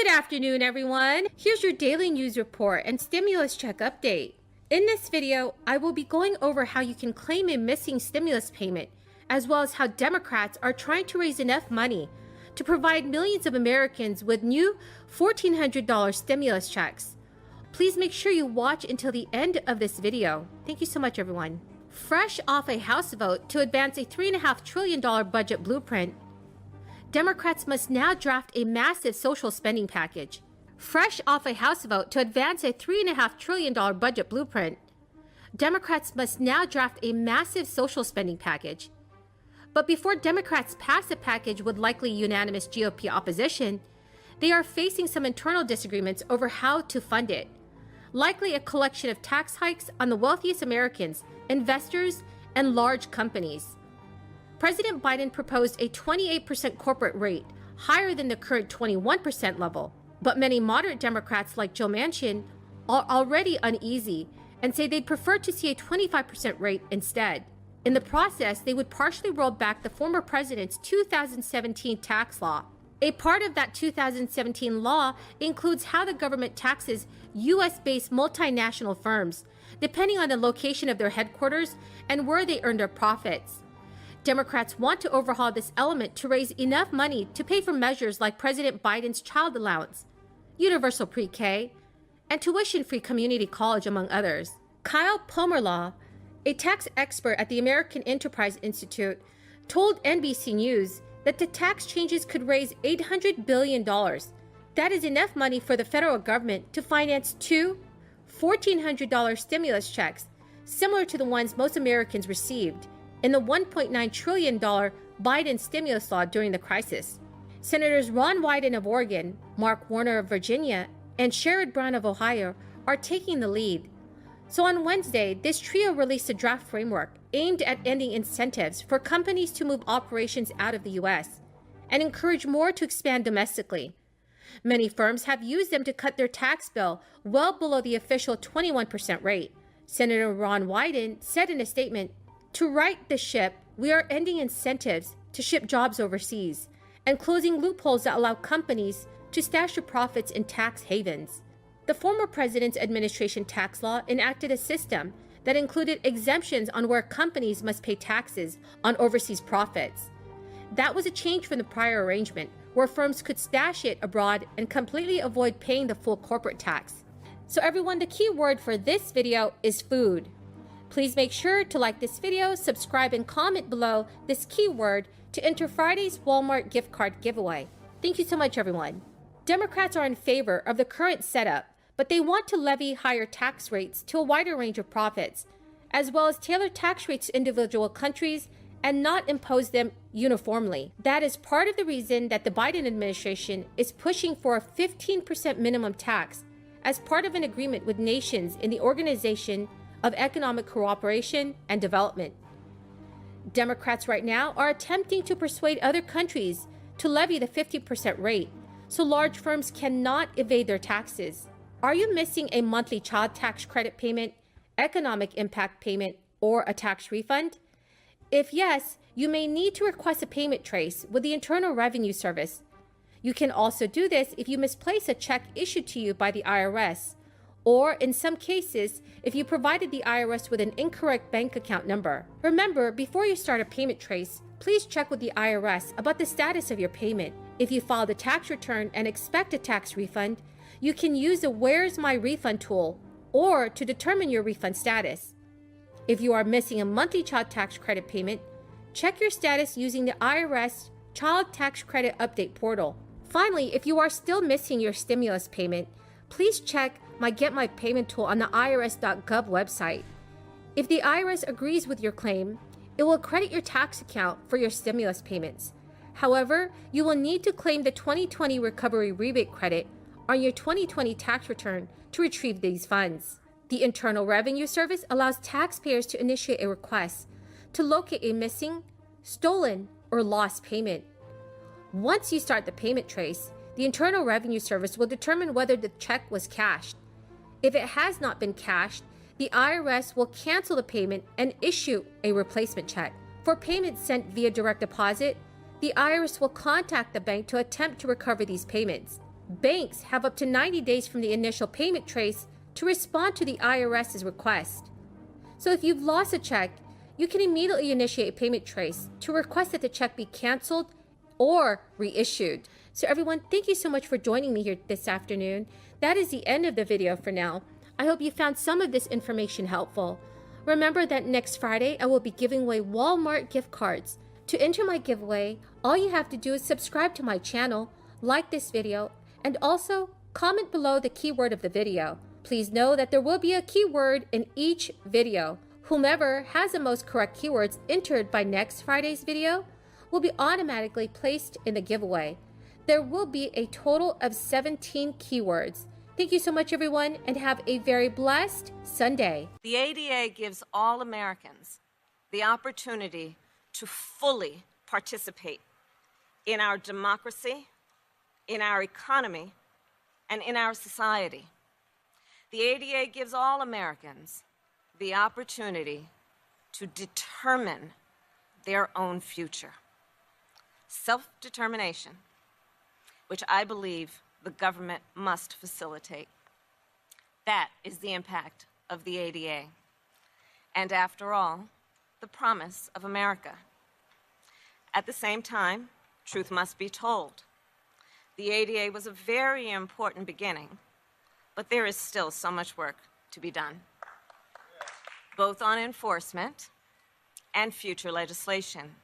Good afternoon, everyone. Here's your daily news report and stimulus check update. In this video, I will be going over how you can claim a missing stimulus payment, as well as how Democrats are trying to raise enough money to provide millions of Americans with new $1,400 stimulus checks. Please make sure you watch until the end of this video. Thank you so much, everyone. Fresh off a House vote to advance a $3.5 trillion budget blueprint, Democrats must now draft a massive social spending package. Fresh off a House vote to advance a $3.5 trillion budget blueprint, Democrats must now draft a massive social spending package. But before Democrats pass the package with likely unanimous GOP opposition, they are facing some internal disagreements over how to fund it. Likely a collection of tax hikes on the wealthiest Americans, investors, and large companies. President Biden proposed a 28% corporate rate, higher than the current 21% level. But many moderate Democrats like Joe Manchin are already uneasy and say they'd prefer to see a 25% rate instead. In the process, they would partially roll back the former president's 2017 tax law. A part of that 2017 law includes how the government taxes U.S.-based multinational firms, depending on the location of their headquarters and where they earn their profits. Democrats want to overhaul this element to raise enough money to pay for measures like President Biden's child allowance, universal pre-K, and tuition-free community college, among others. Kyle Pomerlaw, a tax expert at the American Enterprise Institute, told NBC News that the tax changes could raise $800 billion. That is enough money for the federal government to finance two $1,400 stimulus checks, similar to the ones most Americans received in the $1.9 trillion Biden stimulus law during the crisis. Senators Ron Wyden of Oregon, Mark Warner of Virginia, and Sherrod Brown of Ohio are taking the lead. So on Wednesday, this trio released a draft framework aimed at ending incentives for companies to move operations out of the U.S. and encourage more to expand domestically. Many firms have used them to cut their tax bill well below the official 21% rate. Senator Ron Wyden said in a statement, "To right the ship, we are ending incentives to ship jobs overseas and closing loopholes that allow companies to stash their profits in tax havens." The former president's administration tax law enacted a system that included exemptions on where companies must pay taxes on overseas profits. That was a change from the prior arrangement, where firms could stash it abroad and completely avoid paying the full corporate tax. So everyone, the key word for this video is food. Please make sure to like this video, subscribe, and comment below this keyword to enter Friday's Walmart gift card giveaway. Thank you so much, everyone. Democrats are in favor of the current setup, but they want to levy higher tax rates to a wider range of profits, as well as tailor tax rates to individual countries and not impose them uniformly. That is part of the reason that the Biden administration is pushing for a 15% minimum tax as part of an agreement with nations in the Organization of Economic Cooperation and Development. Democrats right now are attempting to persuade other countries to levy the 50% rate so large firms cannot evade their taxes. Are you missing a monthly child tax credit payment, economic impact payment, or a tax refund? If yes, you may need to request a payment trace with the Internal Revenue Service. You can also do this if you misplace a check issued to you by the IRS, or in some cases, if you provided the IRS with an incorrect bank account number. Remember, before you start a payment trace, please check with the IRS about the status of your payment. If you filed a tax return and expect a tax refund, you can use the Where's My Refund tool or to determine your refund status. If you are missing a monthly child tax credit payment, check your status using the IRS Child Tax Credit Update portal. Finally, if you are still missing your stimulus payment, please check my Get My Payment tool on the irs.gov website. If the IRS agrees with your claim, it will credit your tax account for your stimulus payments. However, you will need to claim the 2020 Recovery Rebate Credit on your 2020 tax return to retrieve these funds. The Internal Revenue Service allows taxpayers to initiate a request to locate a missing, stolen, or lost payment. Once you start the payment trace, the Internal Revenue Service will determine whether the check was cashed. If it has not been cashed, the IRS will cancel the payment and issue a replacement check. For payments sent via direct deposit, the IRS will contact the bank to attempt to recover these payments. Banks have up to 90 days from the initial payment trace to respond to the IRS's request. So if you've lost a check, you can immediately initiate a payment trace to request that the check be canceled or reissued. So everyone, thank you so much for joining me here this afternoon. That is the end of the video for now. I hope you found some of this information helpful. Remember that next Friday, I will be giving away Walmart gift cards. To enter my giveaway, all you have to do is subscribe to my channel, like this video, and also comment below the keyword of the video. Please know that there will be a keyword in each video. Whomever has the most correct keywords entered by next Friday's video will be automatically placed in the giveaway. There will be a total of 17 keywords. Thank you so much, everyone, and have a very blessed Sunday. The ADA gives all Americans the opportunity to fully participate in our democracy, in our economy, and in our society. The ADA gives all Americans the opportunity to determine their own future. Self-determination, which I believe the government must facilitate. That is the impact of the ADA. And after all, the promise of America. At the same time, truth must be told. The ADA was a very important beginning, but there is still so much work to be done, both on enforcement and future legislation.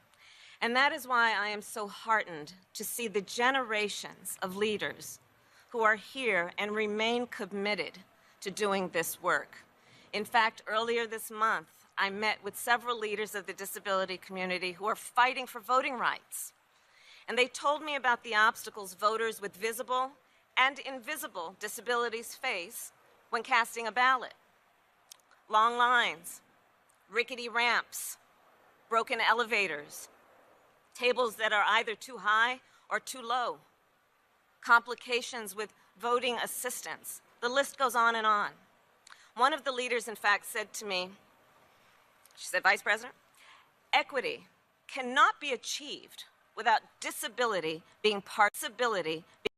And that is why I am so heartened to see the generations of leaders who are here and remain committed to doing this work. In fact, earlier this month, I met with several leaders of the disability community who are fighting for voting rights. And they told me about the obstacles voters with visible and invisible disabilities face when casting a ballot. Long lines, rickety ramps, broken elevators, tables that are either too high or too low, complications with voting assistance. The list goes on and on. One of the leaders, in fact, said to me, she said, "Vice President, equity cannot be achieved without disability being part of disability